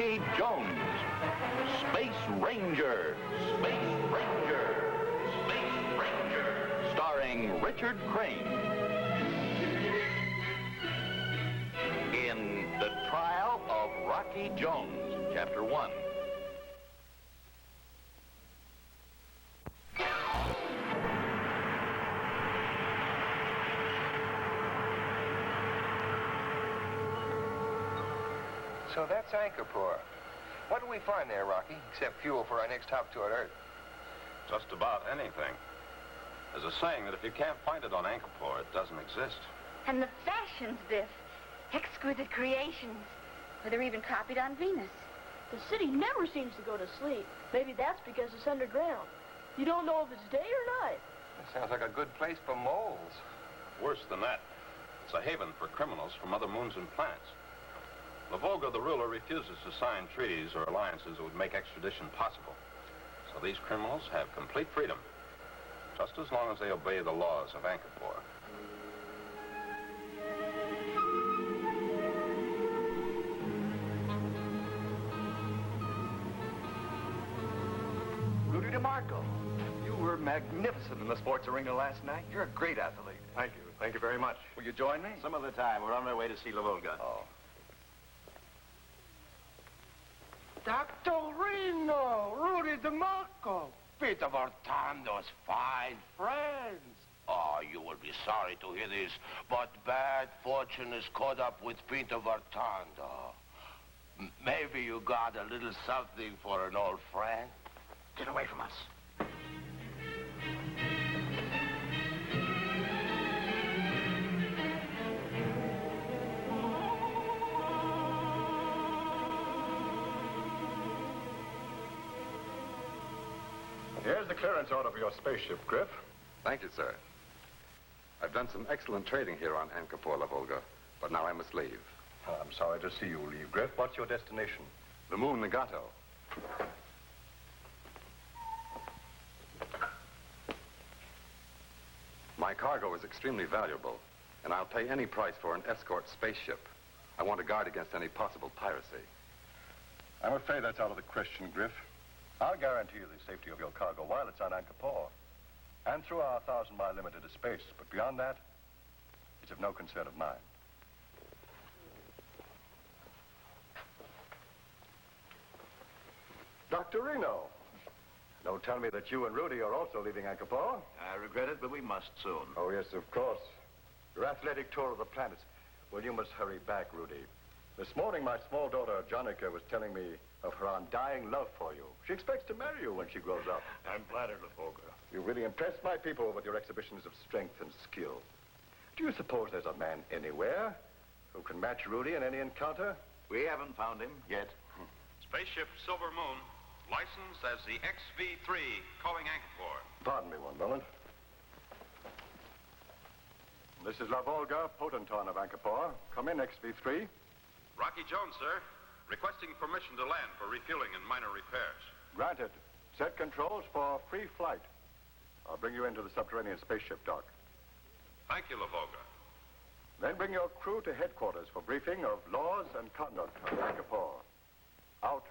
Rocky Jones. Space Ranger. Space Ranger. Space Ranger. Starring Richard Crane. In The Trial of Rocky Jones, Chapter 1. So that's Anchorport. What do we find there, Rocky, except fuel for our next hop toward Earth? Just about anything. There's a saying that if you can't find it on Anchorport, it doesn't exist. And the fashions, Biff. Exquisite creations. Or they're even copied on Venus. The city never seems to go to sleep. Maybe that's because it's underground. You don't know if it's day or night. That sounds like a good place for moles. Worse than that, it's a haven for criminals from other moons and planets. Lavolga, the ruler, refuses to sign treaties or alliances that would make extradition possible. So these criminals have complete freedom, just as long as they obey the laws of Anchorport. Rudy DeMarco, you were magnificent in the sports arena last night. You're a great athlete. Thank you. Thank you very much. Will you join me? Some other time. We're on our way to see Lavolga. Oh. Dr. Reno, Rudy DeMarco, Peter Vartando's fine friends. Oh, you will be sorry to hear this, but bad fortune is caught up with Peter Vartando. Maybe you got a little something for an old friend? Get away from us. Here's the clearance order for your spaceship, Griff. Thank you, sir. I've done some excellent trading here on Anchorport, Lavolga, but now I must leave. Oh, I'm sorry to see you leave, Griff. What's your destination? The moon Nagato. My cargo is extremely valuable, and I'll pay any price for an escort spaceship. I want to guard against any possible piracy. I'm afraid that's out of the question, Griff. I'll guarantee you the safety of your cargo while it's on Anchorport, and through our 1,000-mile limit into space. But beyond that, it's of no concern of mine. Dr. Reno, don't tell me that you and Rudy are also leaving Anchorport. I regret it, but we must soon. Oh, yes, of course. Your athletic tour of the planets. Well, you must hurry back, Rudy. This morning, my small daughter, Jonica, was telling me of her undying love for you. She expects to marry you when she grows up. I'm flattered, Lavolga. You really impressed my people with your exhibitions of strength and skill. Do you suppose there's a man anywhere who can match Rudy in any encounter? We haven't found him yet. Spaceship Silver Moon, licensed as the XV-3, calling Anchorport. Pardon me one moment. This is Lavolga, Potenton of Anchorport. Come in, XV-3. Rocky Jones, sir. Requesting permission to land for refueling and minor repairs. Granted. Set controls for free flight. I'll bring you into the subterranean spaceship dock. Thank you, Lavolga. Then bring your crew to headquarters for briefing of laws and conduct of Anchorport. Out.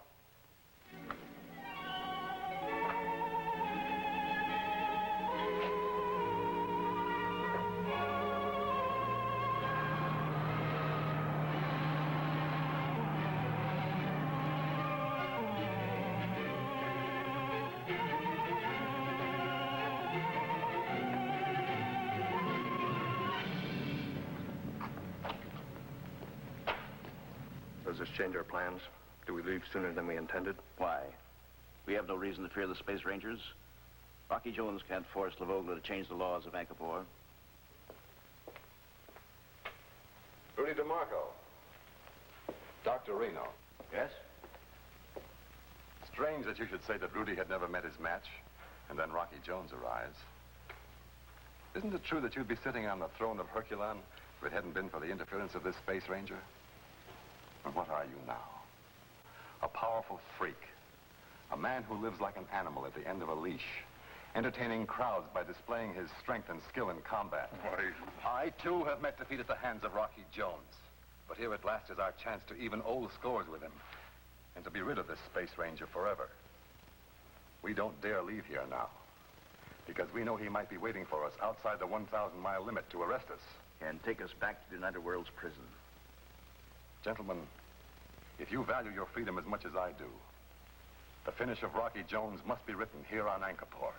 Does this change our plans? Do we leave sooner than we intended? Why? We have no reason to fear the Space Rangers. Rocky Jones can't force Lavolga to change the laws of Anchorport. Rudy DeMarco. Dr. Reno. Yes? Strange that you should say that Rudy had never met his match, and then Rocky Jones arrives. Isn't it true that you'd be sitting on the throne of Herculon if it hadn't been for the interference of this Space Ranger? And what are you now? A powerful freak. A man who lives like an animal at the end of a leash, entertaining crowds by displaying his strength and skill in combat. Why? I, too, have met defeat at the hands of Rocky Jones. But here at last is our chance to even old scores with him. and to be rid of this Space Ranger forever. We don't dare leave here now, because we know he might be waiting for us outside the 1,000-mile limit to arrest us. And take us back to the United World's prison. Gentlemen, if you value your freedom as much as I do, the finish of Rocky Jones must be written here on Angkor.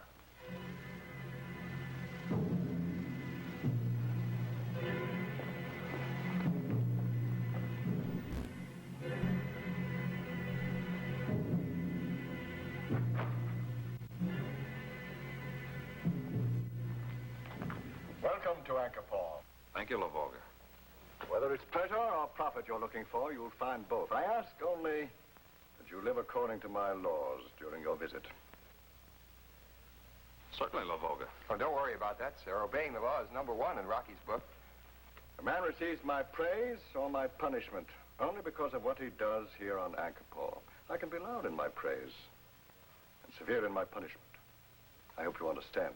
Welcome to Angkor. Thank you, Lavoga. Whether it's pleasure or profit you're looking for, you'll find both. I ask only that you live according to my laws during your visit. Certainly, Lavoga. Oh, don't worry about that, sir. Obeying the law is number one in Rocky's book. A man receives my praise or my punishment only because of what he does here on Angkor. I can be loud in my praise and severe in my punishment. I hope you understand.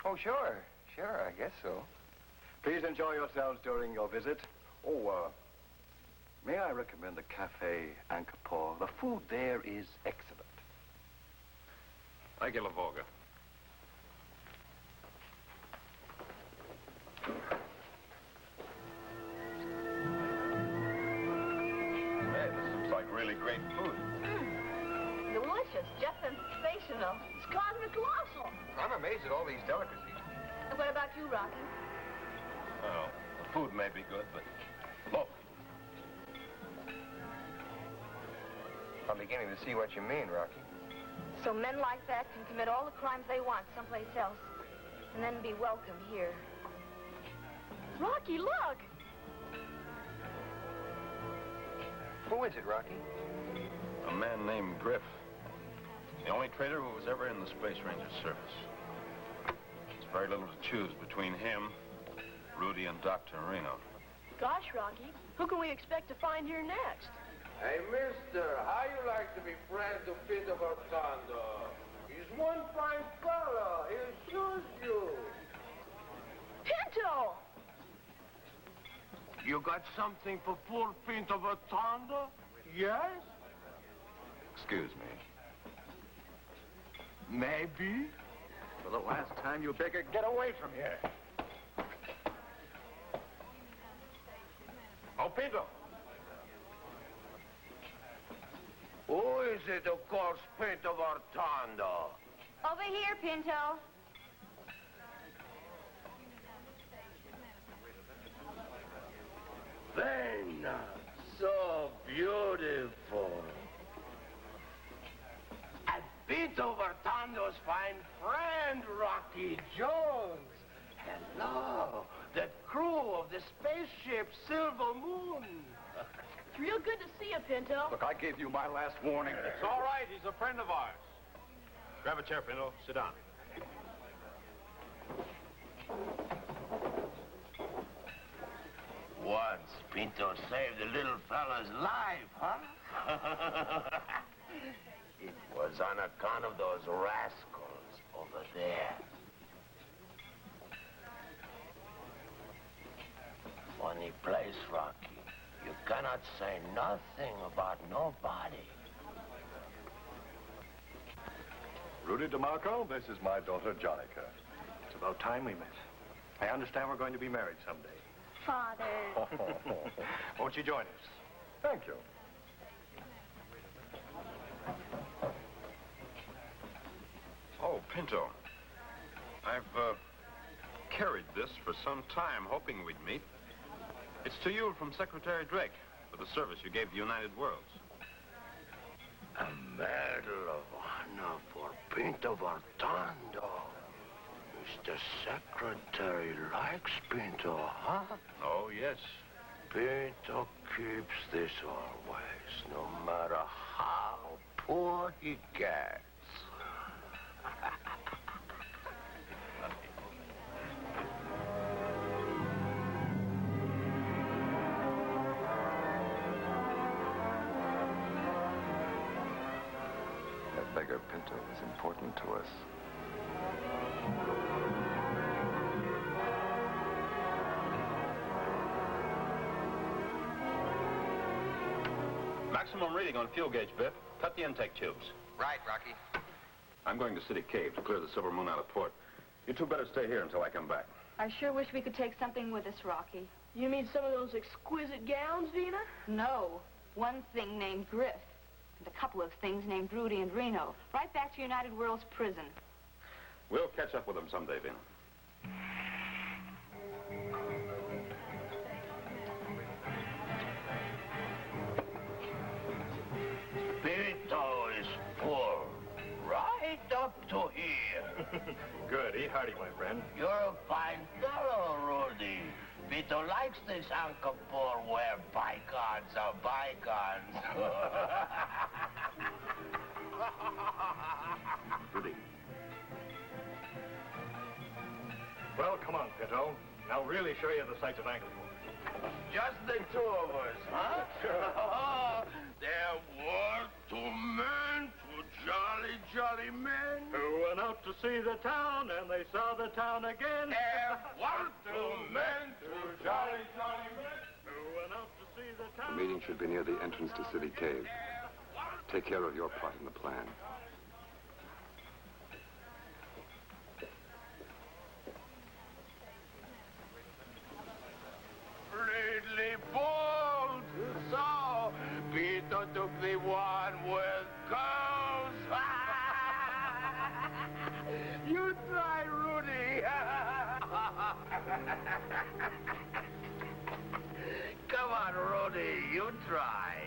Oh, sure. Sure, I guess so. Please enjoy yourselves during your visit. May I recommend the Cafe Angkor? The food there is excellent. Thank you, Lavoga. Man, this looks like really great food. Delicious, just sensational. It's cosmic colossal. I'm amazed at all these delicacies. And what about you, Rocky? Well, the food may be good, but look. I'm beginning to see what you mean, Rocky. So men like that can commit all the crimes they want someplace else, and then be welcome here. Rocky, look! Who is it, Rocky? A man named Griff. The only traitor who was ever in the Space Ranger's service. There's very little to choose between him, Rudy, and Dr. Reno. Gosh, Rocky, who can we expect to find here next? Hey, mister, how you like to be friends of Peter Bertando? He's one fine fella. He'll choose you. Pinto! You got something for poor Peter Bertando? Yes? Excuse me. Maybe. For the last time, you beggar, get away from here. Oh, Pinto! Who is it who calls Peter Bertando? Over here, Pinto. Vena, so beautiful. And Peter Bertando's fine friend, Rocky Jones. Hello, the crew of the spaceship Silver Moon. It's real good to see you, Pinto. Look, I gave you my last warning. It's all right. He's a friend of ours. Grab a chair, Pinto. Sit down. Once Pinto saved a little fella's life, huh? It was on account of those rascals over there. Funny place, Rocky. You cannot say nothing about nobody. Rudy DeMarco, this is my daughter, Jonica. It's about time we met. I understand we're going to be married someday. Father. Won't you join us? Thank you. Oh, Pinto. I've carried this for some time, hoping we'd meet. It's to you from Secretary Drake for the service you gave the United Worlds. A medal of honor for Pinto Bertando. Mr. Secretary likes Pinto, huh? Oh, yes. Pinto keeps this always, no matter how poor he gets. That beggar Pinto is important to us. Maximum reading on fuel gauge, Biff. Cut the intake tubes. Right, Rocky. I'm going to City Cave to clear the Silver Moon out of port. You two better stay here until I come back. I sure wish we could take something with us, Rocky. You mean some of those exquisite gowns, Vina? No. One thing named Griff. And a couple of things named Rudy and Reno. Right back to United World's prison. We'll catch up with them someday, Vina. Pinto is full. Right up to here. Good. Eat hearty, my friend. You're a fine fellow, Rudy. Vito likes this Ancapor where bygones are bygones. Rudy. Well, come on, Pinto. Now really show you the sights of Ancapor. Just the two of us, huh? Sure. There were two men, two jolly, jolly men. Who went out to see the town, and they saw the town again. There were two men, two jolly, jolly men. Who went out to see the The town. meeting should be near the entrance to City Cave. Take care of your part in the plan. Ridley bold, so Peter took the one with girls. You try, Rudy. Come on, Rudy, you try.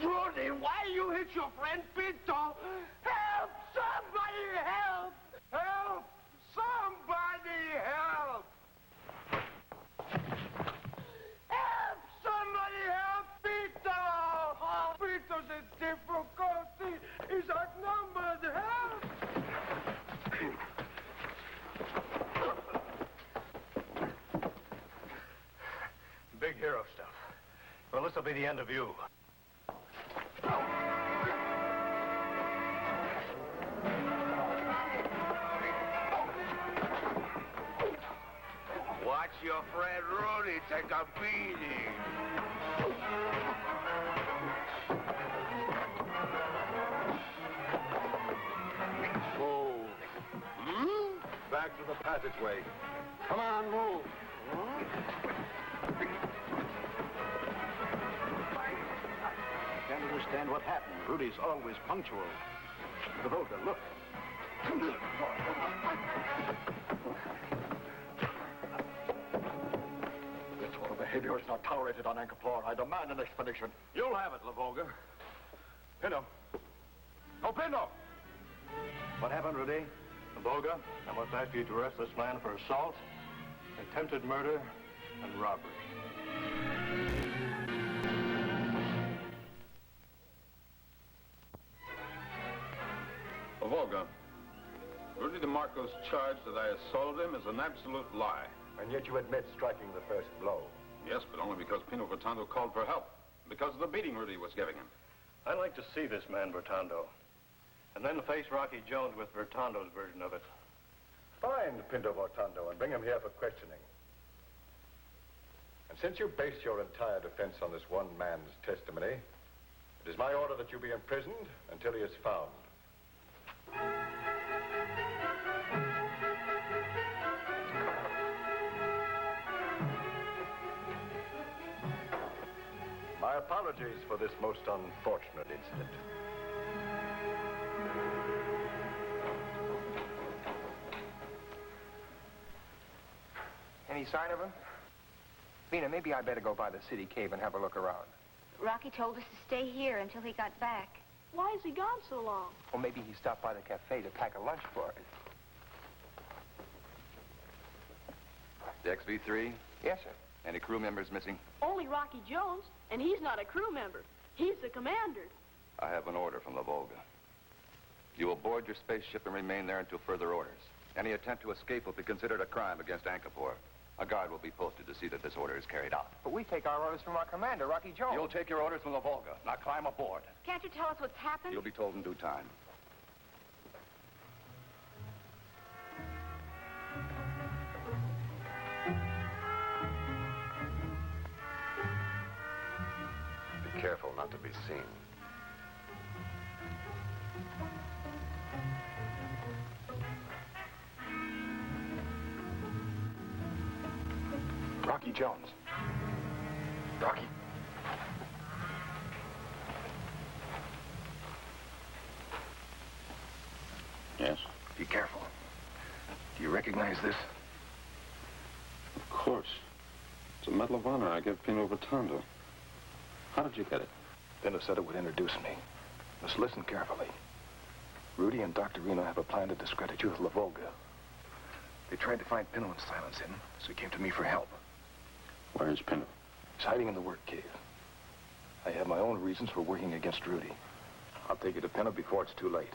Rudy, why you hit your friend Pinto? Help! Somebody help! Help! Somebody help! Help! Somebody help Pinto! Pinto's in difficulty. He's outnumbered. Help! Big hero stuff. Well, this will be the end of you. Watch your friend Rudy take a beating. Move. Back to the passageway. Come on, move. I can't understand what happened. Rudy's always punctual. The Volga, look. This sort of behavior is not tolerated on Ancapor. I demand an explanation. You'll have it, Lavolga. Pinto. Oh, Pinto! What happened, Rudy? Volga, I must ask you to arrest this man for assault, attempted murder, and robbery. Lavolga, Rudy DeMarco's charge that I assaulted him is an absolute lie. And yet you admit striking the first blow. Yes, but only because Pino Vertando called for help. Because of the beating Rudy was giving him. I'd like to see this man, Vertando, and then face Rocky Jones with Vertando's version of it. Find Pinto Vertando and bring him here for questioning. And since you base your entire defense on this one man's testimony, it is my order that you be imprisoned until he is found. My apologies for this most unfortunate incident. Any sign of him? Vina, maybe I better go by the city cave and have a look around. Rocky told us to stay here until he got back. Why has he gone so long? Or maybe he stopped by the cafe to pack a lunch for us. The XV-3? Yes, sir. Any crew members missing? Only Rocky Jones, and he's not a crew member. He's the commander. I have an order from the Volga. You will board your spaceship and remain there until further orders. Any attempt to escape will be considered a crime against Ancapor. A guard will be posted to see that this order is carried out. But we take our orders from our commander, Rocky Jones. You'll take your orders from the Volga. Now climb aboard. Can't you tell us what's happened? You'll be told in due time. Be careful not to be seen. Rocky Jones. Rocky. Yes? Be careful. Do you recognize this? Of course. It's a Medal of Honor I gave Pino Rotondo. How did you get it? Pino said it would introduce me. Just listen carefully. Rudy and Dr. Reno have a plan to discredit you with La Volga. They tried to find Pino and silence him, so he came to me for help. Where is Pino? He's hiding in the work cave. I have my own reasons for working against Rudy. I'll take you to Pino before it's too late.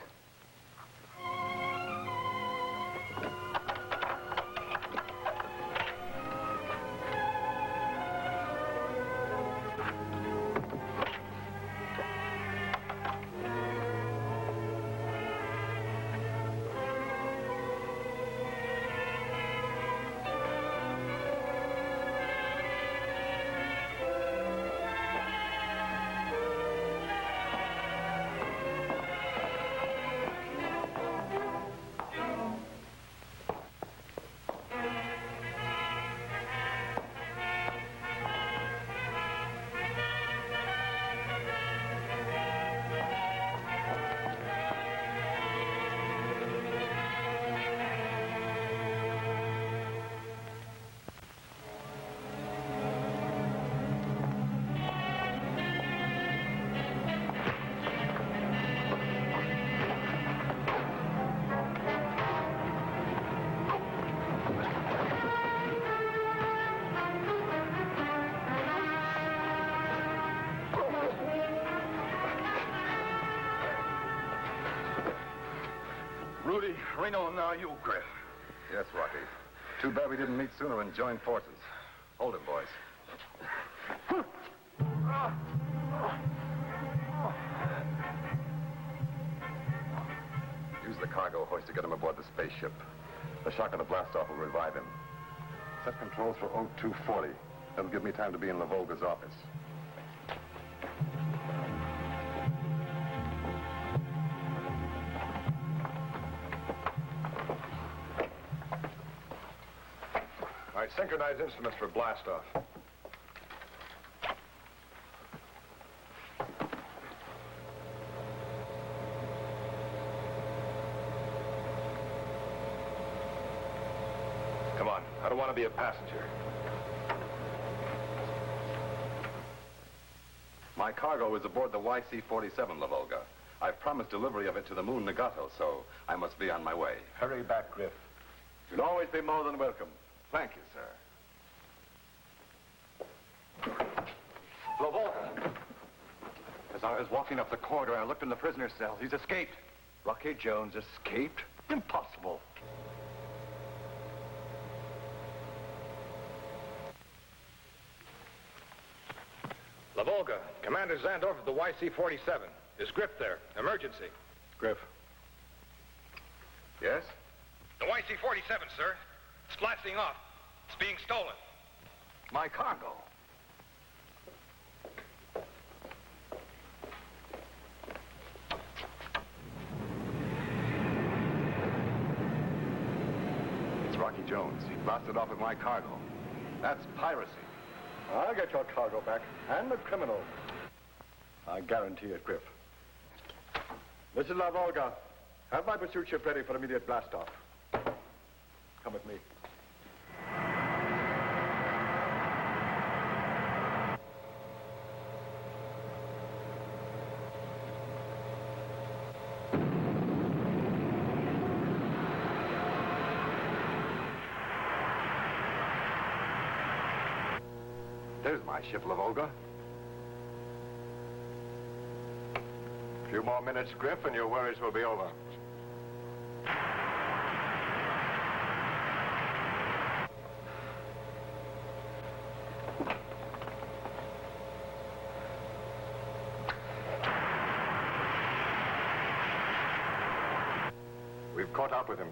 Rudy, Reno, and now you, Griff. Yes, Rocky. Too bad we didn't meet sooner and join forces. Hold him, boys. Use the cargo hoist to get him aboard the spaceship. The shock of the blast-off will revive him. Set controls for 0240. That'll give me time to be in La Volga's office. All right, synchronize instruments for blast-off. Come on, I don't want to be a passenger. My cargo is aboard the YC-47 La Volga. I've promised delivery of it to the Moon Nagato, so I must be on my way. Hurry back, Griff. You'll always be more than welcome. Thank you, sir. La Volga. As I was walking up the corridor, I looked in the prisoner's cell. He's escaped. Rocky Jones escaped? Impossible. La Volga, Commander Zandorf of the YC-47. Is Griff there? Emergency. Griff. Yes? The YC-47, sir. It's blasting off. It's being stolen. My cargo. It's Rocky Jones. He blasted off with my cargo. That's piracy. I'll get your cargo back, and the criminal. I guarantee it, Griff. This is La Volga. Have my pursuit ship ready for immediate blast-off. Come with me. There's my ship, La Volga. A few more minutes, Griff, and your worries will be over. caught up with him.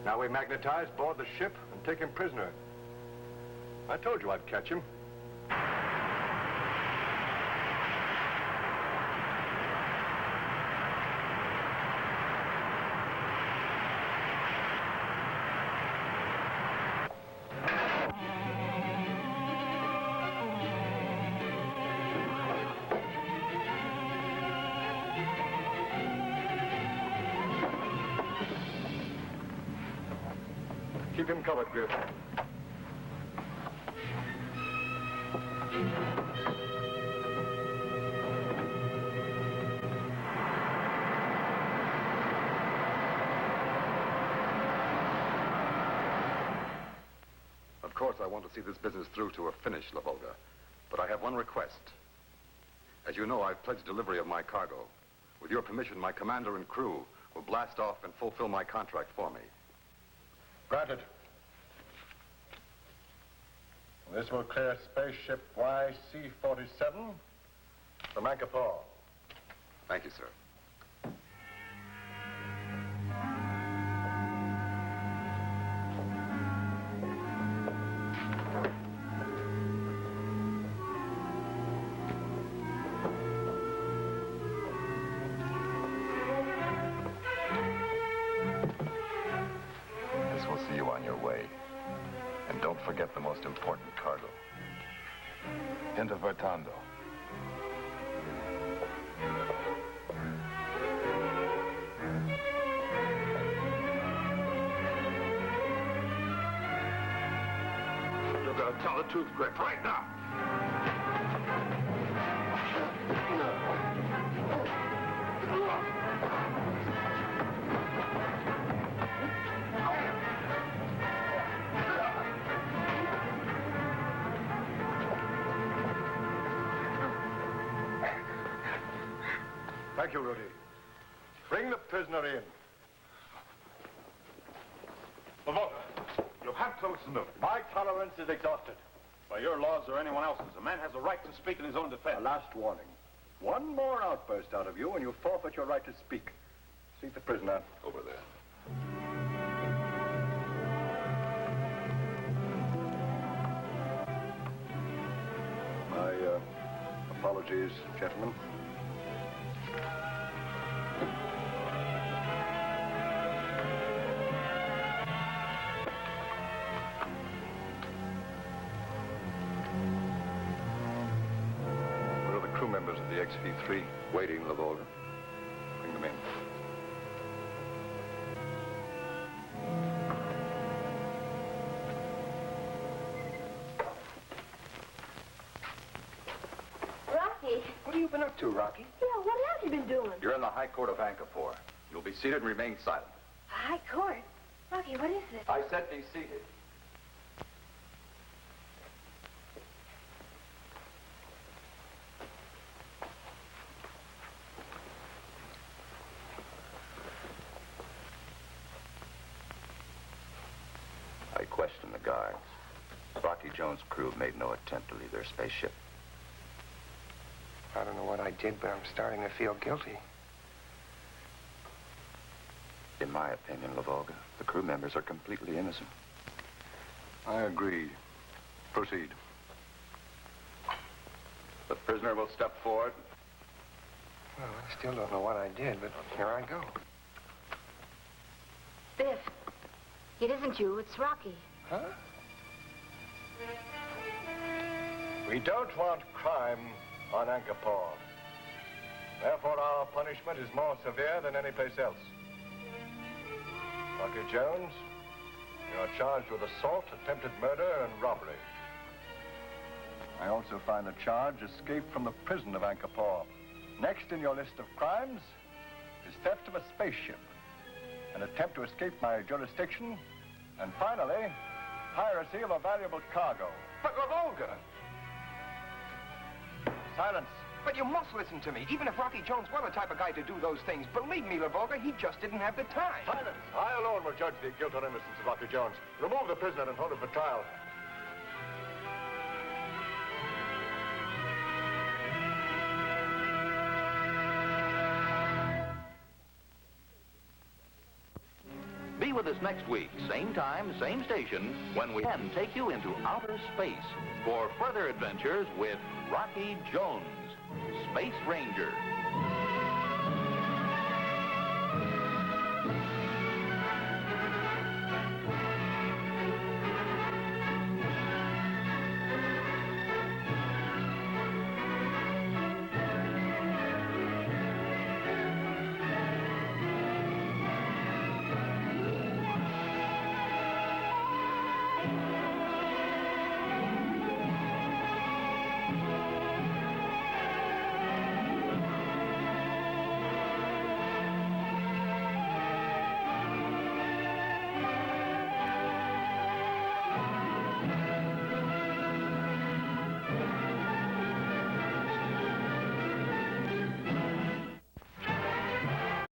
Now we magnetize, board the ship, and take him prisoner. I told you I'd catch him. Keep him covered, Griff. Of course, I want to see this business through to a finish, La Volga. But I have one request. As you know, I've pledged delivery of my cargo. With your permission, my commander and crew will blast off and fulfill my contract for me. Granted. This will clear spaceship YC-47 from Anchorport. Thank you, sir. This will see you on your way. And don't forget the most important cargo. Into Vertando. You're gonna tell the truth, Griff, right now. Thank you, Rudy. Bring the prisoner in. Lavota, you have to listen to me. My tolerance is exhausted. By your laws or anyone else's, a man has a right to speak in his own defense. A last warning. One more outburst out of you and you forfeit your right to speak. Seat the prisoner. Over there. My apologies, gentlemen. Where are the crew members of the XV-3? Waiting, La Volga. Bring them in. Rocky. What have you been up to, Rocky? Yeah, what have you been doing? You're in the High Court of Anchorport. You'll be seated and remain silent. High court. Rocky, what is this? I said be seated. I questioned the guards. Rocky Jones' crew made no attempt to leave their spaceship. I don't know what I did, but I'm starting to feel guilty. In my opinion, La Volga, the crew members are completely innocent. I agree. Proceed. The prisoner will step forward. Well, I still don't know what I did, but here I go. Biff. It isn't you, it's Rocky. Huh? We don't want crime on Anchorport. Therefore, our punishment is more severe than any place else. Rocky Jones, you are charged with assault, attempted murder, and robbery. I also find a charge escape from the prison of Anchorport. Next in your list of crimes is theft of a spaceship, an attempt to escape my jurisdiction, and finally, piracy of a valuable cargo. But La Volga! Silence. But you must listen to me. Even if Rocky Jones were the type of guy to do those things, believe me, La Volga, he just didn't have the time. Silence. I alone will judge the guilt or innocence of Rocky Jones. Remove the prisoner and hold him for trial. Be with us next week, same time, same station, when we can take you into outer space for further adventures with Rocky Jones, Space Ranger.